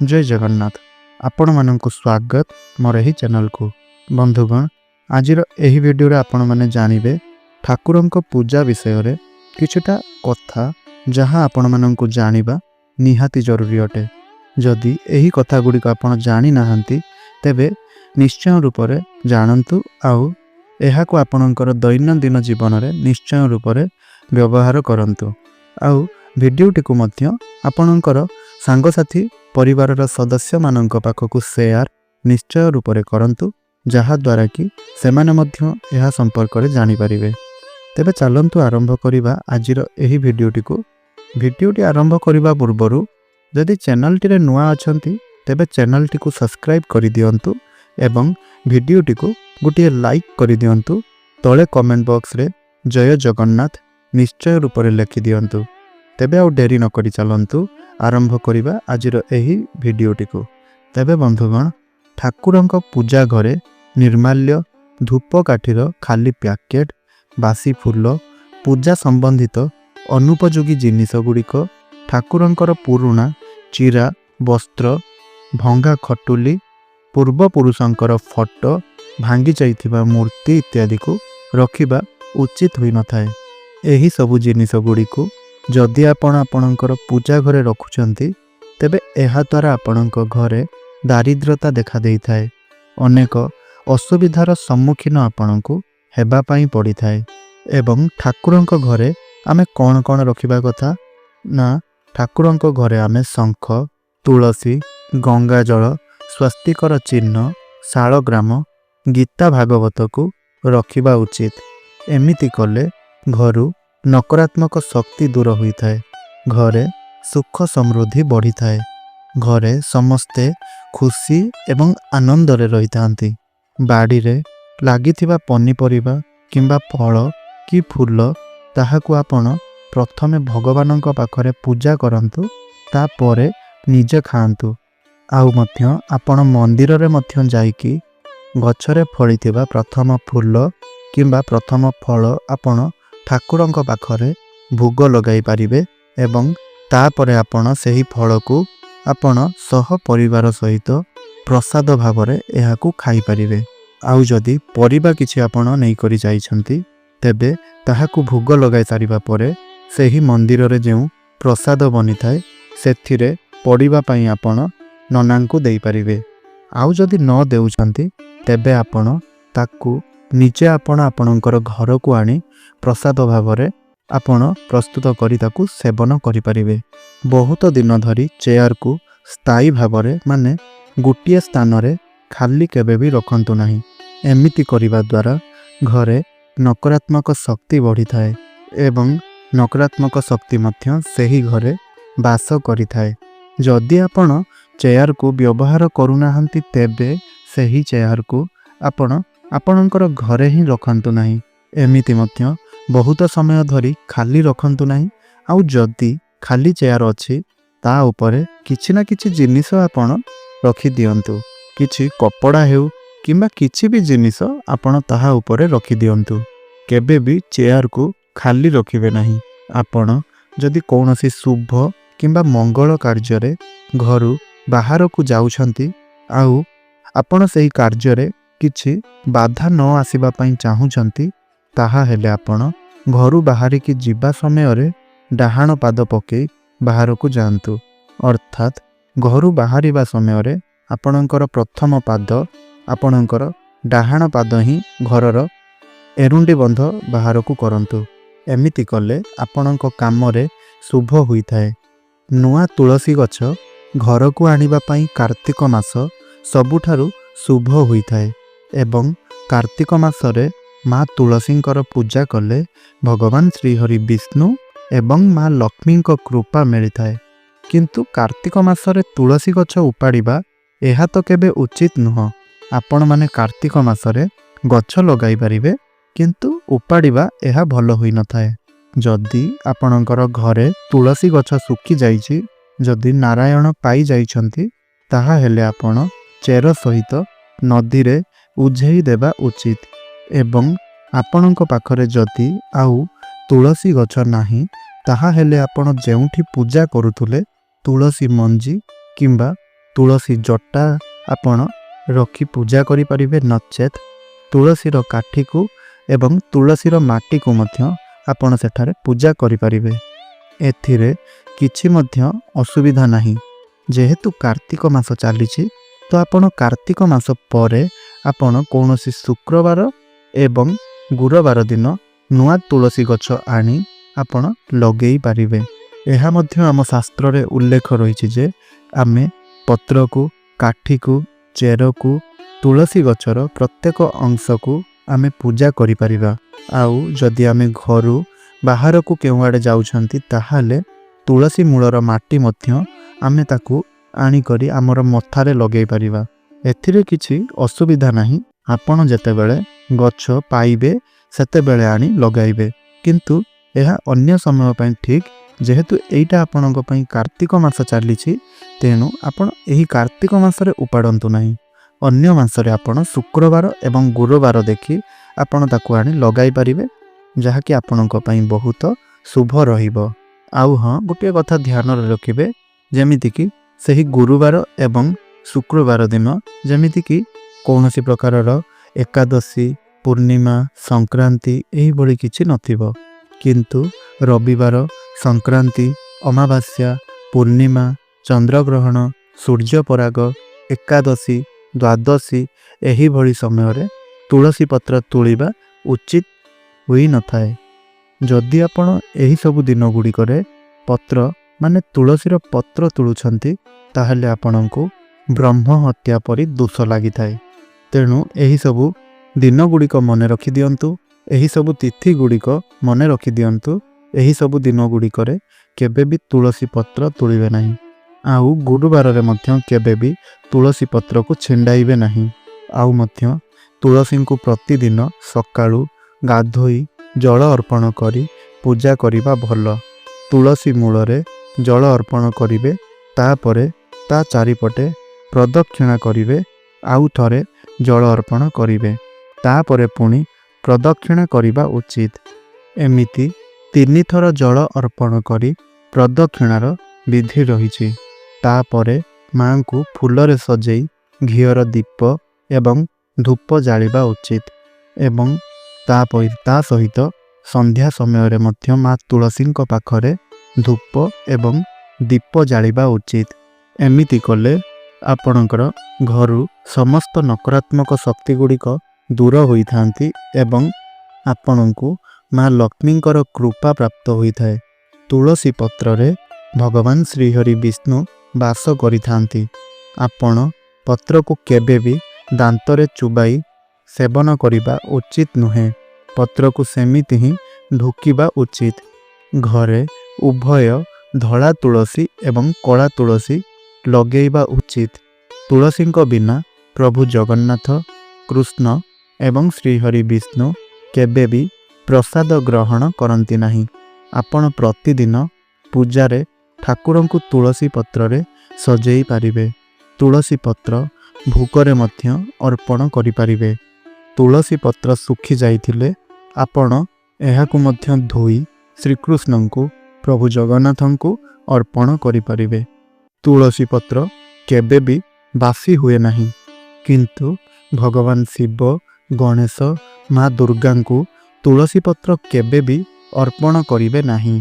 जय जगन्नाथ। आपण मानक स्वागत मोर ही चैनल को। बंधुगण, आज यही वीडियो रे आपण माने जानिबे ठाकुरंक पूजा विषय रे किछटा कथा जहाँ आपण मानक जानिबा निहाती जरूरी अटे। जदि यही कथा गुडी को आपण जानि नाहंती तेबे निश्चय रूप रे जानंतु आउ एहाको आपणकर दैनंदिन जीवन रे निश्चय रूप रे व्यवहार करंतु। आउ वीडियोटी को मध्य आपणकर सांगसाथी परिवार सदस्य मानक पाखक शेयर निश्चय रूप रे करंतु, जहा द्वारा कि सेमाने मध्य यह संपर्क रे जानि परिबे। तेबे चलंतु आरंभ करिबा आजिर एही वीडियोटी को। वीडियोटी आरंभ करिबा पूर्वरु जदि चैनलटी रे नुआ अछंती तेबे चैनलटी को सब्सक्राइब करि दियंतु एवं वीडियोटी को गोटे लाइक करि दियंतु। तळे कमेंट बॉक्स रे जय जगन्नाथ निश्चय रूप रे लिखि दियंतु। तेबे आउ डेरी न करि चलंतु आरंभ करिबा आजिर एही वीडियोटी को। तेबे बंधुगण, ठाकुरंक पूजा घरे निर्माल्य धूपकाठीर खाली पैकेट, बासी फूल, पूजा संबंधित अनुपयोगी जिनिस गुड़िक, ठाकुरंकर पुरुणा चिरा वस्त्र, भंगा खटुली, पूर्वपुरुषंकर फोटो, भांगी जाइथिबा मूर्ति इत्यादि को रखिबा उचित होई न थाए। एही सबु जिनिस गुड़िक जदि आपणकर पूजा घरे रखुचंती तेबे एहा द्वारा आपणक घरे दारिद्रता देखा देई थाए। अनेक असुविधार सम्मुखीन आपणकु हेबा पई पड़ी थाए। एवं ठाकुरंक घरे आमे कौन कौन रखिबा कथा ना, ठाकुरंक घरे आमे शंख, तुलसी, गंगा जल, स्वस्तिकर चिन्ह, शालग्राम, गीता भागवत को रखिबा उचित। एमिति कले घरु नकारात्मक शक्ति दूर होई थाए, घरे सुख समृद्धि बढ़ी थाए, घरे समस्ते खुशी एवं आनंद रे रही थांती। बाड़ी रे लागिथिबा पनीपरिबा किंबा फल कि फूल ताहाकु आपण प्रथमे भगवानंक पाखरे पूजा करंतु, तापरे निजे खांतु। आउ मध्य आपण मंदिर रे मध्य जाइकी गछरे फळिथिबा प्रथम फूल किंबा प्रथम फल आपण ठाकुरंक पाखरे भोग लगाई पारिबे एवं तापरे आपण सेही फल को आपण सह परिवार सहित प्रसाद भावरे एहाकू खाई पारिबे। आउ जदि परिबा किछि आपण नै करि जाइछंती तेबे ताहाकू भोग लगाई सारिबा परे सेही मंदिर रे जेउ प्रसाद बनि थाए सेथिरे पड़िबा पई आपण ननांकू देई पारिबे। आउ जदि न देउछंती तेबे आपण ताकू निजे आपण आपणकर घर को आनी प्रसाद भावरे आपण प्रस्तुत करी ताकू सेवन करि पारिबे। बहुत दिन धरी चेयर को स्थायी भावरे माने गोटिए स्थान रे खाली केबे भी रखंतु नाही। एमिति करिबा द्वारा घरे नकारात्मक शक्ति बढ़ी थाए एवं नकारात्मक शक्ति मध्य सेही घरे वास करि थाए। जदि आपण चेयर को व्यवहार करूनाहंती तेबे सेही चेयर को आपण आपणकर घरे ही रखंतु नाही। एमिति मध्य बहुत समय धरी खाली रखंतु नाही। आउ जदि खाली चेयर अछि ता उपरे किछि ना किछि जिनिस आपण रखि दियंतु। किछि कपड़ा हेउ किंबा किछि भी जिनिस आपण ताहा उपरे रखि दियंतु। केबे भी चेयर को खाली रखिबे नाही। आपण जदि कौनसी शुभ किंबा मंगल कार्य रे घरु बाहर को जाउछंती आउ आपण सेही कार्य रे किछि बाधा न आसीबा पई चाहुचंती ताहा हेले आपण घरु बाहरी की जीवा समय रे डाहाण पाद पके बाहर को जानतु। अर्थात घरु बाहरिबा समय रे आपणकर प्रथम पाद आपणकर डाहाण पाद ही घरर एरुंडी बंध बाहर को करंतु। एमिति कले आपणक काम रे शुभ होई थाए। नुआ तुलसी गछ घर को आनिबा पई कार्तिक मास सबुठारु शुभ होई थाए एवं कार्तिक मासरे माँ तुलसींकर पूजा कले भगवान श्रीहरि विष्णु एवं माँ लक्ष्मी कृपा मिली थाए। किंतु कार्तिक मासरे तुलसी गछ उपाड़िबा एहा तो केबे उचित नुह। आपण माने कार्तिक मासरे गछ लगाई पारिबे किंतु उपाड़िबा एहा भल होई न थाए। जदि आपणकर घरे तुलसी गछ सुखी जाइछि, जदि नारायण पाई जाइछंती ताहा हेले आपण चेर सहित नदी रे उझेई देबा उचित। एवं आपणक पाखरे जदि आउ तुलसी गछ नाही ताहा हेले आपण जेउठी पूजा करुथुले तुलसी मंजी किंबा ତୁଳସୀ ଜଟା ଆପଣ ରଖି ପୂଜା କରିପାରିବେ, ନଚେତ୍ ତୁଳସୀର କାଠିକୁ ଏବଂ ତୁଳସୀର ମାଟିକୁ ମଧ୍ୟ ଆପଣ ସେଠାରେ ପୂଜା କରିପାରିବେ। ଏଥିରେ କିଛି ମଧ୍ୟ ଅସୁବିଧା ନାହିଁ। ଯେହେତୁ କାର୍ତ୍ତିକ ମାସ ଚାଲିଛି, ତ ଆପଣ କାର୍ତ୍ତିକ ମାସ ପରେ ଆପଣ କୌଣସି ଶୁକ୍ରବାର ଏବଂ ଗୁରୁବାର ଦିନ ନୂଆ ତୁଳସୀ ଗଛ ଆଣି ଆପଣ ଲଗେଇ ପାରିବେ। ଏହା ମଧ୍ୟ ଆମ ଶାସ୍ତ୍ରରେ ଉଲ୍ଲେଖ ରହିଛି ଯେ ଆମେ ପତ୍ରକୁ, କାଠିକୁ, ଚେରକୁ, ତୁଳସୀ ଗଛର ପ୍ରତ୍ୟେକ ଅଂଶକୁ ଆମେ ପୂଜା କରିପାରିବା। ଆଉ ଯଦି ଆମେ ଘରୁ ବାହାରକୁ କେଉଁଆଡ଼େ ଯାଉଛନ୍ତି, ତାହେଲେ ତୁଳସୀ ମୂଳର ମାଟି ମଧ୍ୟ ଆମେ ତାକୁ ଆଣିକରି ଆମର ମଥାରେ ଲଗାଇ ପାରିବା। ଏଥିରେ କିଛି ଅସୁବିଧା ନାହିଁ। ଆପଣ ଯେତେବେଳେ ଗଛ ପାଇବେ ସେତେବେଳେ ଆଣି ଲଗାଇବେ, କିନ୍ତୁ ଏହା ଅନ୍ୟ ସମୟ ପାଇଁ ଠିକ୍। ଯେହେତୁ ଏଇଟା ଆପଣଙ୍କ ପାଇଁ କାର୍ତ୍ତିକ ମାସ ଚାଲିଛି, ତେଣୁ ଆପଣ ଏହି କାର୍ତ୍ତିକ ମାସରେ ଉପାଡ଼ନ୍ତୁ ନାହିଁ। ଅନ୍ୟ ମାସରେ ଆପଣ ଶୁକ୍ରବାର ଏବଂ ଗୁରୁବାର ଦେଖି ଆପଣ ତାକୁ ଆଣି ଲଗାଇ ପାରିବେ, ଯାହାକି ଆପଣଙ୍କ ପାଇଁ ବହୁତ ଶୁଭ ରହିବ। ଆଉ ହଁ, ଗୋଟିଏ କଥା ଧ୍ୟାନରେ ରଖିବେ, ଯେମିତିକି ସେହି ଗୁରୁବାର ଏବଂ ଶୁକ୍ରବାର ଦିନ ଯେମିତିକି କୌଣସି ପ୍ରକାରର ଏକାଦଶୀ, ପୂର୍ଣ୍ଣିମା, ସଂକ୍ରାନ୍ତି ଏହିଭଳି କିଛି ନଥିବ। କିନ୍ତୁ ରବିବାର, ସଂକ୍ରାନ୍ତି, ଅମାବାସ୍ୟା, ପୂର୍ଣ୍ଣିମା, ଚନ୍ଦ୍ରଗ୍ରହଣ, ସୂର୍ଯ୍ୟପରାଗ, ଏକାଦଶୀ, ଦ୍ୱାଦଶୀ ଏହିଭଳି ସମୟରେ ତୁଳସୀ ପତ୍ର ତୋଳିବା ଉଚିତ ହୋଇନଥାଏ। ଯଦି ଆପଣ ଏହିସବୁ ଦିନ ଗୁଡ଼ିକରେ ପତ୍ର ମାନେ ତୁଳସୀର ପତ୍ର ତୋଳୁଛନ୍ତି, ତାହେଲେ ଆପଣଙ୍କୁ ବ୍ରହ୍ମ ହତ୍ୟା ପରି ଦୋଷ ଲାଗିଥାଏ। ତେଣୁ ଏହିସବୁ ଦିନ ଗୁଡ଼ିକ ମନେ ରଖିଦିଅନ୍ତୁ, ଏହିସବୁ ତିଥି ଗୁଡ଼ିକ ମନେ ରଖିଦିଅନ୍ତୁ। ଏହିସବୁ ଦିନ ଗୁଡ଼ିକରେ କେବେ ବି ତୁଳସୀ ପତ୍ର ତୋଳିବେ ନାହିଁ। ଆଉ ଗୁରୁବାରରେ ମଧ୍ୟ କେବେ ବି ତୁଳସୀ ପତ୍ରକୁ ଛିଣ୍ଡାଇବେ ନାହିଁ। ଆଉ ମଧ୍ୟ ତୁଳସୀଙ୍କୁ ପ୍ରତିଦିନ ସକାଳୁ ଗାଧୋଇ ଜଳ ଅର୍ପଣ କରି ପୂଜା କରିବା ଭଲ। ତୁଳସୀ ମୂଳରେ ଜଳ ଅର୍ପଣ କରିବେ, ତାପରେ ତା ଚାରିପଟେ ପ୍ରଦକ୍ଷିଣା କରିବେ, ଆଉ ଥରେ ଜଳ ଅର୍ପଣ କରିବେ, ତାପରେ ପୁଣି ପ୍ରଦକ୍ଷିଣା କରିବା ଉଚିତ। ଏମିତି 3 ଥର ଜଳ ଅର୍ପଣ କରି ପ୍ରଦକ୍ଷିଣାର ବିଧି ରହିଛି। ତାପରେ ମାଙ୍କୁ ଫୁଲରେ ସଜେଇ ଘିଅର ଦୀପ ଏବଂ ଧୂପ ଜାଳିବା ଉଚିତ। ଏବଂ ତା ସହିତ ସନ୍ଧ୍ୟା ସମୟରେ ମଧ୍ୟ ମା ତୁଳସୀଙ୍କ ପାଖରେ ଧୂପ ଏବଂ ଦୀପ ଜାଳିବା ଉଚିତ। ଏମିତି କଲେ ଆପଣଙ୍କର ଘରୁ ସମସ୍ତ ନକାରାତ୍ମକ ଶକ୍ତି ଗୁଡ଼ିକ ଦୂର ହୋଇଥାନ୍ତି ଏବଂ ଆପଣଙ୍କୁ ମା ଲକ୍ଷ୍ମୀଙ୍କର କୃପା ପ୍ରାପ୍ତ ହୋଇଥାଏ। ତୁଳସୀ ପତ୍ରରେ ଭଗବାନ ଶ୍ରୀହରି ବିଷ୍ଣୁ ବାସ କରିଥାନ୍ତି। ଆପଣ ପତ୍ରକୁ କେବେ ବି ଦାନ୍ତରେ ଚୁବାଇ ସେବନ କରିବା ଉଚିତ ନୁହେଁ। ପତ୍ରକୁ ସେମିତି ହିଁ ଢୋକିବା ଉଚିତ। ଘରେ ଉଭୟ ଧଳା ତୁଳସୀ ଏବଂ କଳା ତୁଳସୀ ଲଗେଇବା ଉଚିତ। ତୁଳସୀଙ୍କ ବିନା ପ୍ରଭୁ ଜଗନ୍ନାଥ, କୃଷ୍ଣ ଏବଂ ଶ୍ରୀହରି ବିଷ୍ଣୁ କେବେ ବି ପ୍ରସାଦ ଗ୍ରହଣ କରନ୍ତି ନାହିଁ। ଆପଣ ପ୍ରତିଦିନ ପୂଜାରେ ଠାକୁରଙ୍କୁ ତୁଳସୀ ପତ୍ରରେ ସଜେଇ ପାରିବେ। ତୁଳସୀ ପତ୍ର ଭୋଗରେ ମଧ୍ୟ ଅର୍ପଣ କରିପାରିବେ। ତୁଳସୀ ପତ୍ର ଶୁଖି ଯାଇଥିଲେ ଆପଣ ଏହାକୁ ମଧ୍ୟ ଧୋଇ ଶ୍ରୀକୃଷ୍ଣଙ୍କୁ, ପ୍ରଭୁ ଜଗନ୍ନାଥଙ୍କୁ ଅର୍ପଣ କରିପାରିବେ। ତୁଳସୀ ପତ୍ର କେବେ ବି ବାସି ହୁଏ ନାହିଁ। କିନ୍ତୁ ଭଗବାନ ଶିବ, ଗଣେଶ, ମା ଦୁର୍ଗାଙ୍କୁ ତୁଳସୀ ପତ୍ର କେବେ ବି ଅର୍ପଣ କରିବେ ନାହିଁ।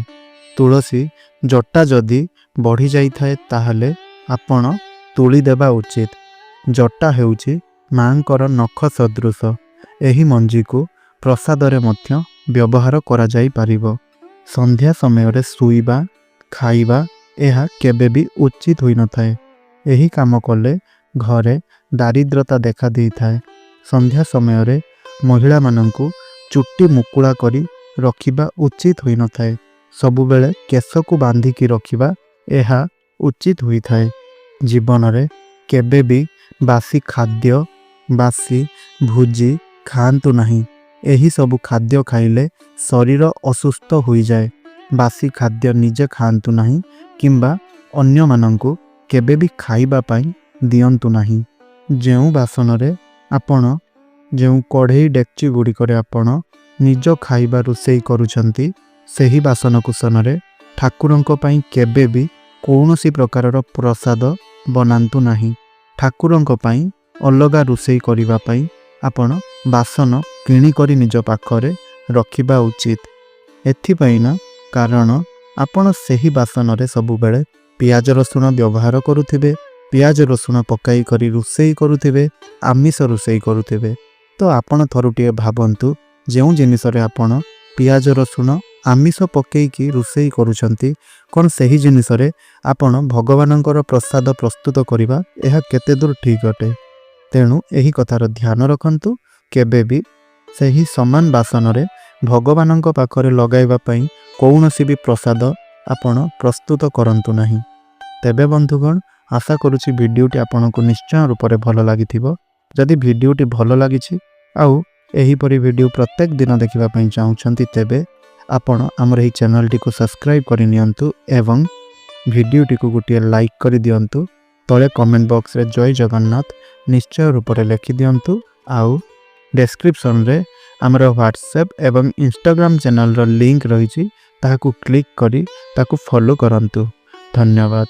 ତୁଳସୀ ଜଟା ଯଦି ବଢ଼ି ଯାଇଥାଏ, ତାହେଲେ ଆପଣ ତୋଳି ଦେବା ଉଚିତ। ଜଟା ହେଉଛି ମାଙ୍କର ନଖ ସଦୃଶ। ଏହି ମଞ୍ଜିକୁ ପ୍ରସାଦରେ ମଧ୍ୟ ବ୍ୟବହାର କରାଯାଇପାରିବ। ସନ୍ଧ୍ୟା ସମୟରେ ଶୋଇବା, ଖାଇବା ଏହା କେବେ ବି ଉଚିତ ହୋଇନଥାଏ। ଏହି କାମ କଲେ ଘରେ ଦାରିଦ୍ରତା ଦେଖା ଦେଇଥାଏ। ସନ୍ଧ୍ୟା ସମୟରେ ମହିଳାମାନଙ୍କୁ ଚୁଟି ମୁକୁଳା କରି ରଖିବା ଉଚିତ ହୋଇନଥାଏ। ସବୁବେଳେ କେଶକୁ ବାନ୍ଧିକି ରଖିବା ଏହା ଉଚିତ ହୋଇଥାଏ। ଜୀବନରେ କେବେ ବି ବାସି ଖାଦ୍ୟ, ବାସି ଭୋଜି ଖାଆନ୍ତୁ ନାହିଁ। ଏହିସବୁ ଖାଦ୍ୟ ଖାଇଲେ ଶରୀର ଅସୁସ୍ଥ ହୋଇଯାଏ। ବାସି ଖାଦ୍ୟ ନିଜେ ଖାଆନ୍ତୁ ନାହିଁ କିମ୍ବା ଅନ୍ୟମାନଙ୍କୁ କେବେ ବି ଖାଇବା ପାଇଁ ଦିଅନ୍ତୁ ନାହିଁ। ଯେଉଁ ବାସନରେ ଆପଣ, ଯେଉଁ କଢ଼େଇ ଡେକ୍ଚି ଗୁଡ଼ିକରେ ଆପଣ ନିଜ ଖାଇବା ରୋଷେଇ କରୁଛନ୍ତି, ସେହି ବାସନକୁସନରେ ଠାକୁରଙ୍କ ପାଇଁ କେବେ ବି କୌଣସି ପ୍ରକାରର ପ୍ରସାଦ ବନାନ୍ତୁ ନାହିଁ। ଠାକୁରଙ୍କ ପାଇଁ ଅଲଗା ରୋଷେଇ କରିବା ପାଇଁ ଆପଣ ବାସନ କିଣିକରି ନିଜ ପାଖରେ ରଖିବା ଉଚିତ। ଏଥିପାଇଁ ନା କାରଣ ଆପଣ ସେହି ବାସନରେ ସବୁବେଳେ ପିଆଜ ରସୁଣ ବ୍ୟବହାର କରୁଥିବେ, ପିଆଜ ରସୁଣ ପକାଇ କରି ରୋଷେଇ କରୁଥିବେ, ଆମିଷ ରୋଷେଇ କରୁଥିବେ। ତ ଆପଣ ଥରୁଟିଏ ଭାବନ୍ତୁ, ଯେଉଁ ଜିନିଷରେ ଆପଣ ପିଆଜ ରସୁଣ ଆମିଷ ପକାଇକି ରୋଷେଇ କରୁଛନ୍ତି, କ'ଣ ସେହି ଜିନିଷରେ ଆପଣ ଭଗବାନଙ୍କର ପ୍ରସାଦ ପ୍ରସ୍ତୁତ କରିବା ଏହା କେତେ ଦୂର ଠିକ୍ ଅଟେ? ତେଣୁ ଏହି କଥାର ଧ୍ୟାନ ରଖନ୍ତୁ। କେବେ ବି ସେହି ସମାନ ବାସନରେ ଭଗବାନଙ୍କ ପାଖରେ ଲଗାଇବା ପାଇଁ କୌଣସି ବି ପ୍ରସାଦ ଆପଣ ପ୍ରସ୍ତୁତ କରନ୍ତୁ ନାହିଁ। ତେବେ ବନ୍ଧୁଗଣ, ଆଶା କରୁଛି ଭିଡ଼ିଓଟି ଆପଣଙ୍କୁ ନିଶ୍ଚୟ ରୂପରେ ଭଲ ଲାଗିଥିବ। ଯଦି ଭିଡ଼ିଓଟି ଭଲ ଲାଗିଛି ଆଉ ଏହିପରି ଭିଡ଼ିଓ ପ୍ରତ୍ୟେକ ଦିନ ଦେଖିବା ପାଇଁ ଚାହୁଁଛନ୍ତି, ତେବେ ଆପଣ ଆମର ଏହି ଚ୍ୟାନେଲଟିକୁ ସବସ୍କ୍ରାଇବ୍ କରିନିଅନ୍ତୁ ଏବଂ ଭିଡ଼ିଓଟିକୁ ଗୋଟିଏ ଲାଇକ୍ କରିଦିଅନ୍ତୁ। ତଳେ କମେଣ୍ଟ ବକ୍ସରେ ଜୟ ଜଗନ୍ନାଥ ନିଶ୍ଚୟ ରୂପରେ ଲେଖିଦିଅନ୍ତୁ। ଆଉ ଡେସ୍କ୍ରିପ୍ସନରେ ଆମର ହ୍ୱାଟ୍ସଆପ୍ ଏବଂ ଇନଷ୍ଟାଗ୍ରାମ ଚ୍ୟାନେଲର ଲିଙ୍କ୍ ରହିଛି, ତାହାକୁ କ୍ଲିକ୍ କରି ତାକୁ ଫଲୋ କରନ୍ତୁ। ଧନ୍ୟବାଦ।